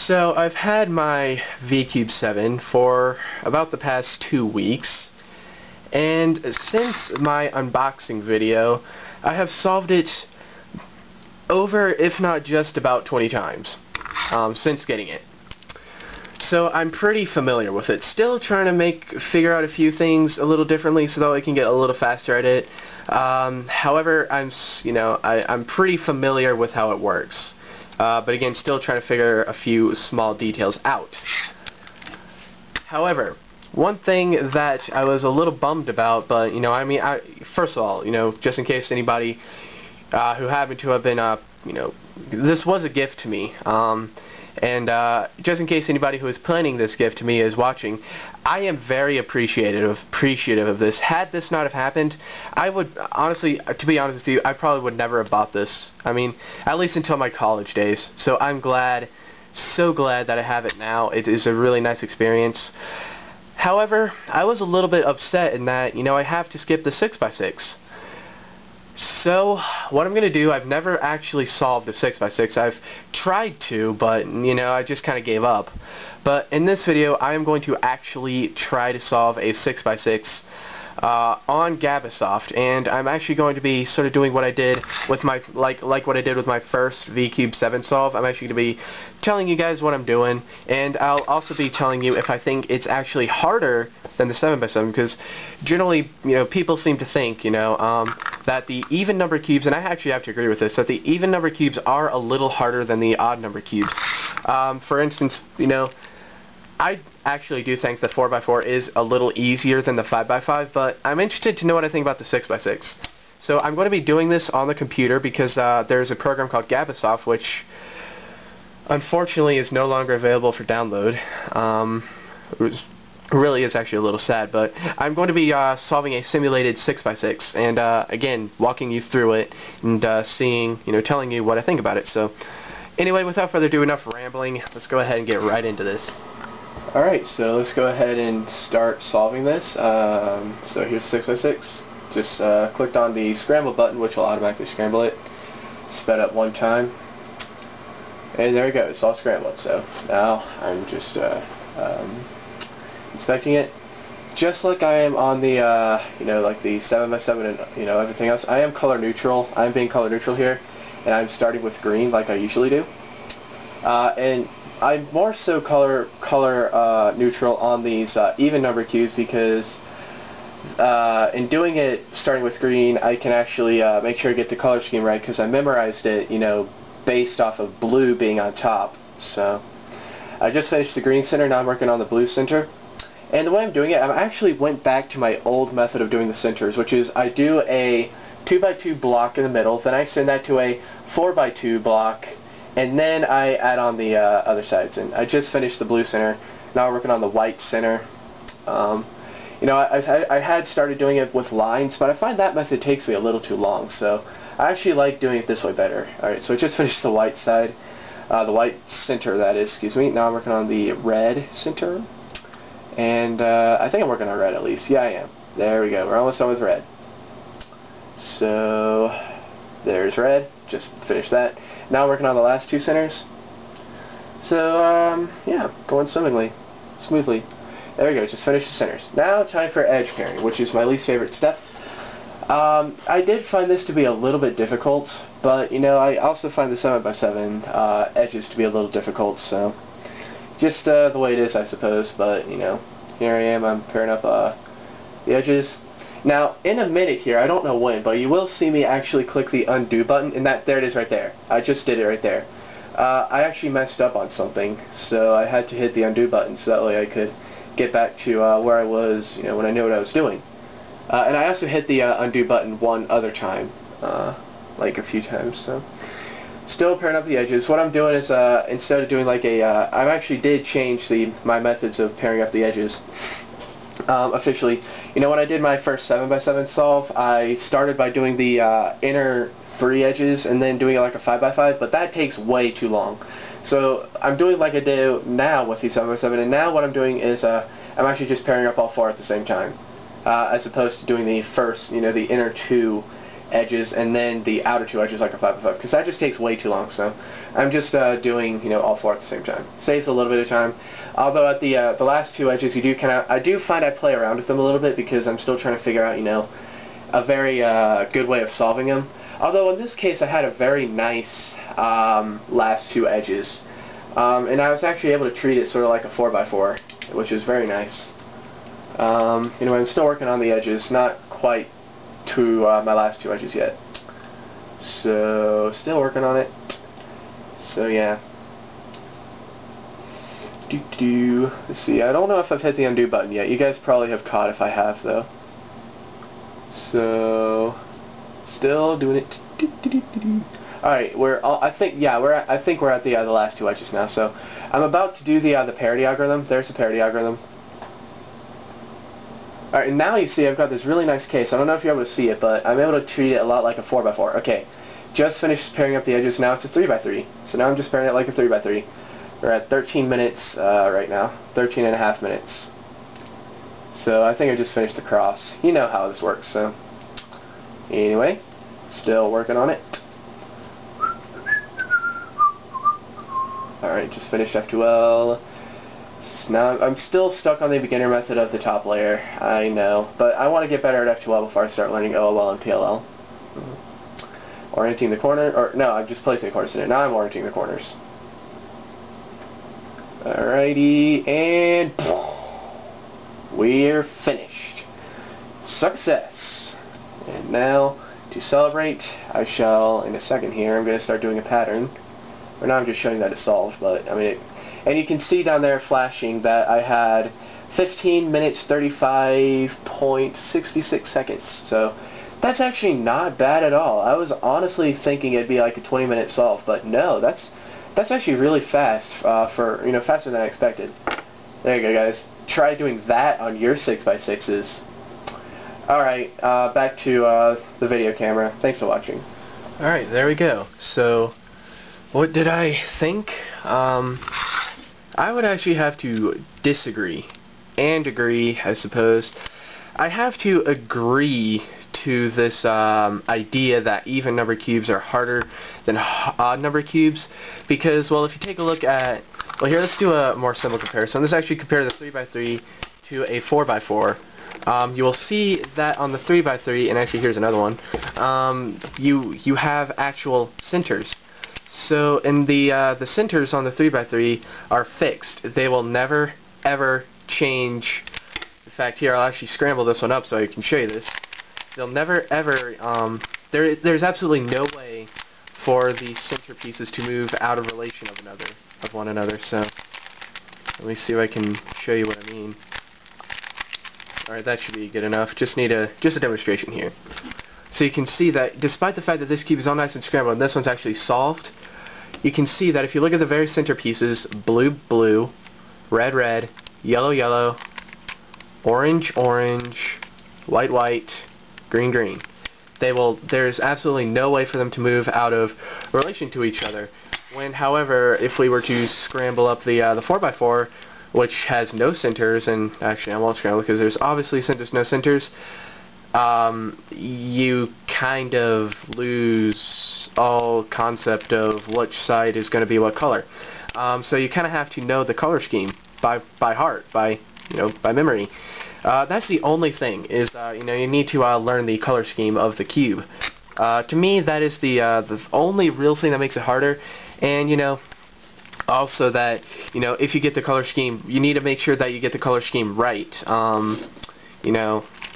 So I've had my V-Cube 7 for about the past 2 weeks, and since my unboxing video, I have solved it over, if not just about 20 times, since getting it. So I'm pretty familiar with it. Still trying to figure out a few things a little differently so that I can get a little faster at it. However, I'm pretty familiar with how it works. But again, still trying to figure a few small details out. However, one thing that I was a little bummed about, but first of all, just in case anybody who happened to have been, this was a gift to me, and just in case anybody who is planning this gift to me is watching, I am very appreciative of this. Had this not have happened, I would honestly, to be honest with you, I probably would never have bought this. I mean, at least until my college days. So I'm glad, so glad that I have it now. It is a really nice experience. However, I was a little bit upset in that, I have to skip the 6x6. So, what I'm going to do, I've never actually solved a 6x6. I've tried to, but, I just kind of gave up. But in this video, I am going to actually try to solve a 6x6 on Gabbasoft, and I'm actually going to be sort of doing what I did with my, like what I did with my first V-Cube 7 solve. I'm actually going to be telling you guys what I'm doing, and I'll also be telling you if I think it's actually harder than the 7x7, because generally, people seem to think, that the even number cubes, and I actually have to agree with this, that the even number cubes are a little harder than the odd number cubes. For instance, I actually do think the 4x4 is a little easier than the 5x5, but I'm interested to know what I think about the 6x6. So I'm going to be doing this on the computer because there's a program called Gabbasoft, which unfortunately is no longer available for download. It really is actually a little sad, but I'm going to be solving a simulated 6x6, and again, walking you through it and telling you what I think about it. So anyway, without further ado, enough rambling, let's go ahead and get right into this. Alright, so let's go ahead and start solving this. So here's 6x6. Just clicked on the scramble button, which will automatically scramble it. Sped up one time. And there we go, it's all scrambled. So now I'm just inspecting it. Just like I am on the, like the 7x7 and, everything else, I am color neutral. I'm being color neutral here. And I'm starting with green like I usually do. And I'm more so color neutral on these even number cubes because in doing it starting with green, I can actually make sure I get the color scheme right because I memorized it, based off of blue being on top. So I just finished the green center, now I'm working on the blue center. And the way I'm doing it, I actually went back to my old method of doing the centers, which is I do a 2x2 block in the middle, then I send that to a 4x2 block, and then I add on the other sides. And I just finished the blue center. Now we're working on the white center. I had started doing it with lines, but I find that method takes me a little too long. So I actually like doing it this way better. Alright, so I just finished the white side. The white center, that is, excuse me. Now I'm working on the red center. And I think I'm working on red at least. Yeah, I am. There we go. We're almost done with red. So there's red. Just finished that. Now I'm working on the last two centers. So, yeah, going smoothly. There we go, just finished the centers. Now time for edge pairing, which is my least favorite step. I did find this to be a little bit difficult, but, I also find the 7x7 edges to be a little difficult, so just the way it is, I suppose. But, here I am, I'm pairing up the edges. Now, in a minute here, I don't know when, but you will see me actually click the undo button, and there it is right there. I just did it right there. I actually messed up on something, so I had to hit the undo button so that way I could get back to where I was, when I knew what I was doing. And I also hit the undo button one other time, like a few times, so. Still pairing up the edges. What I'm doing is, instead of doing like I actually did change my methods of pairing up the edges. Officially, when I did my first 7x7 solve, I started by doing the inner 3 edges and then doing it like a 5x5, but that takes way too long. So I'm doing like I do now with the 7x7, and now what I'm doing is I'm actually just pairing up all 4 at the same time, as opposed to doing the first, the inner 2 edges and then the outer 2 edges like a 5 by 5, because that just takes way too long. So I'm just doing, you know, all 4 at the same time. Saves a little bit of time. Although at the last 2 edges, you do I do find I play around with them a little bit because I'm still trying to figure out, you know, a very good way of solving them. Although in this case, I had a very nice last 2 edges, and I was actually able to treat it sort of like a 4 by 4, which is very nice. You know, I'm still working on the edges, not quite to my last 2 edges yet. So, still working on it. So, yeah. Let's see, I don't know if I've hit the undo button yet. You guys probably have caught if I have, though. So, still doing it. Alright, I think we're at the last 2 edges now. So, I'm about to do the parity algorithm. There's the parity algorithm. Alright, and now you see I've got this really nice case. I don't know if you're able to see it, but I'm able to treat it a lot like a 4 by 4. Okay, just finished pairing up the edges. Now it's a 3 by 3. So now I'm just pairing it like a 3 by 3. We're at 13 minutes right now. 13 and a half minutes. So I think I just finished the cross. You know how this works, so. Anyway, still working on it. Alright, just finished F2L. Now, I'm still stuck on the beginner method of the top layer, I know, but I want to get better at F2L before I start learning OLL and PLL. Orienting the corner, or no, I'm just placing the corners in it. Now I'm orienting the corners. Alrighty, and we're finished. Success! And now, to celebrate, I shall, in a second here, I'm going to start doing a pattern. Or now I'm just showing that it's solved, but, I mean, and you can see down there flashing that I had 15 minutes 35.66 seconds. So that's actually not bad at all. I was honestly thinking it'd be like a 20-minute solve, but no, that's actually really fast for, you know, faster than I expected. There you go, guys. Try doing that on your 6x6s. Alright, back to the video camera. Thanks for watching. Alright, there we go. So, what did I think? I would actually have to disagree and agree, I suppose. I have to agree to this idea that even number cubes are harder than odd number cubes because, well, if you take a look at, well, here, let's do a more simple comparison. Let's actually compare the 3 by 3 to a 4 by 4. You will see that on the 3 by 3, and actually here's another one, you have actual centers. So in the centers on the 3 by 3 are fixed. They will never ever change. In fact, here I'll actually scramble this one up so I can show you this. They'll never ever there's absolutely no way for the center pieces to move out of relation of one another. So let me see if I can show you what I mean. Alright, that should be good enough. Just need a demonstration here. So you can see that despite the fact that this cube is all nice and scrambled and this one's actually solved, you can see that if you look at the very center pieces, blue, blue, red, red, yellow, yellow, orange, orange, white, white, green, green. There's absolutely no way for them to move out of relation to each other. When, however, if we were to scramble up the 4x4, which has no centers, and actually I won't scramble because there's obviously centers, no centers, you kind of lose all concept of which side is going to be what color. So you kind of have to know the color scheme by heart, by memory. That's the only thing is you need to learn the color scheme of the cube. To me, that is the only real thing that makes it harder. And also that if you get the color scheme, you need to make sure that you get the color scheme right.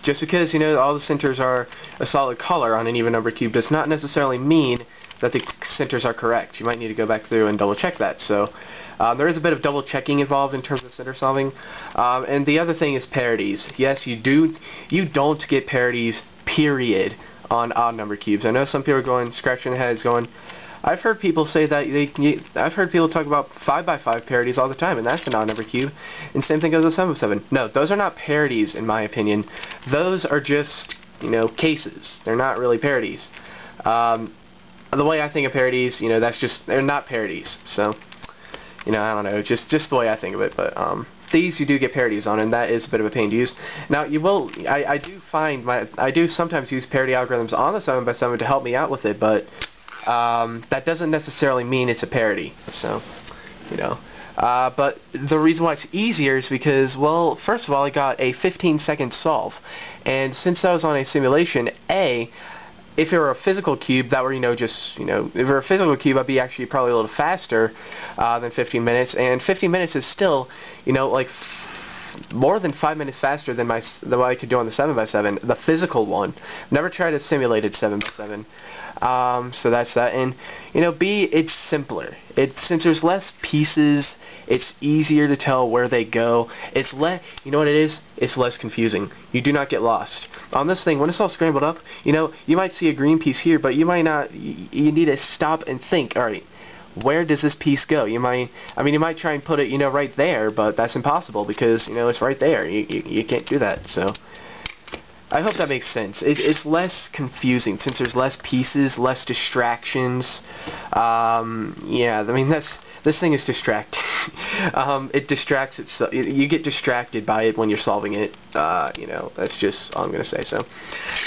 Just because all the centers are a solid color on an even number cube does not necessarily mean that the centers are correct. You might need to go back through and double check that. So there is a bit of double checking involved in terms of center solving. And the other thing is parities. Yes, you don't get parities, period, on odd number cubes. I know some people are going scratching their heads going, I've heard people say that I've heard people talk about 5x5 parities all the time, and that's an odd number cube. And same thing goes with 7x7. No, those are not parities in my opinion. Those are just cases. They're not really parities. The way I think of parities, they're not parities. So, I don't know, just the way I think of it. But these you do get parodies on, and that is a bit of a pain to use. Now you will, I do sometimes use parody algorithms on the 7x7 to help me out with it, but that doesn't necessarily mean it's a parody. So, you know. But the reason why it's easier is because, well, first of all, I got a 15-second solve, and since I was on a simulation, if it were a physical cube, that were, if it were a physical cube, I'd be actually probably a little faster than 15 minutes, and 15 minutes is still, like, more than 5 minutes faster than what I could do on the 7x7, the physical one. Never tried a simulated 7x7. So that's that, and B, it's simpler. Since there's less pieces, it's easier to tell where they go. It's you know what it is? It's less confusing. You do not get lost. On this thing, when it's all scrambled up, you might see a green piece here, but you might not. You need to stop and think. All right, where does this piece go? You might try and put it, right there, but that's impossible because it's right there. You can't do that. So. I hope that makes sense. It's less confusing since there's less pieces, less distractions. Yeah, this thing is distracting. It distracts itself. You get distracted by it when you're solving it. That's just all I'm gonna say. So,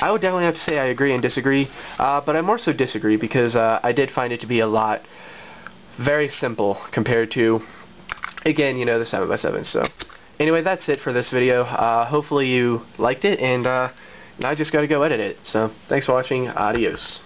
I would definitely have to say I agree and disagree. But I more so disagree because I did find it to be very simple compared to, again, the 7x7. So. Anyway, that's it for this video. Hopefully you liked it, and now I just gotta go edit it. So, thanks for watching. Adios.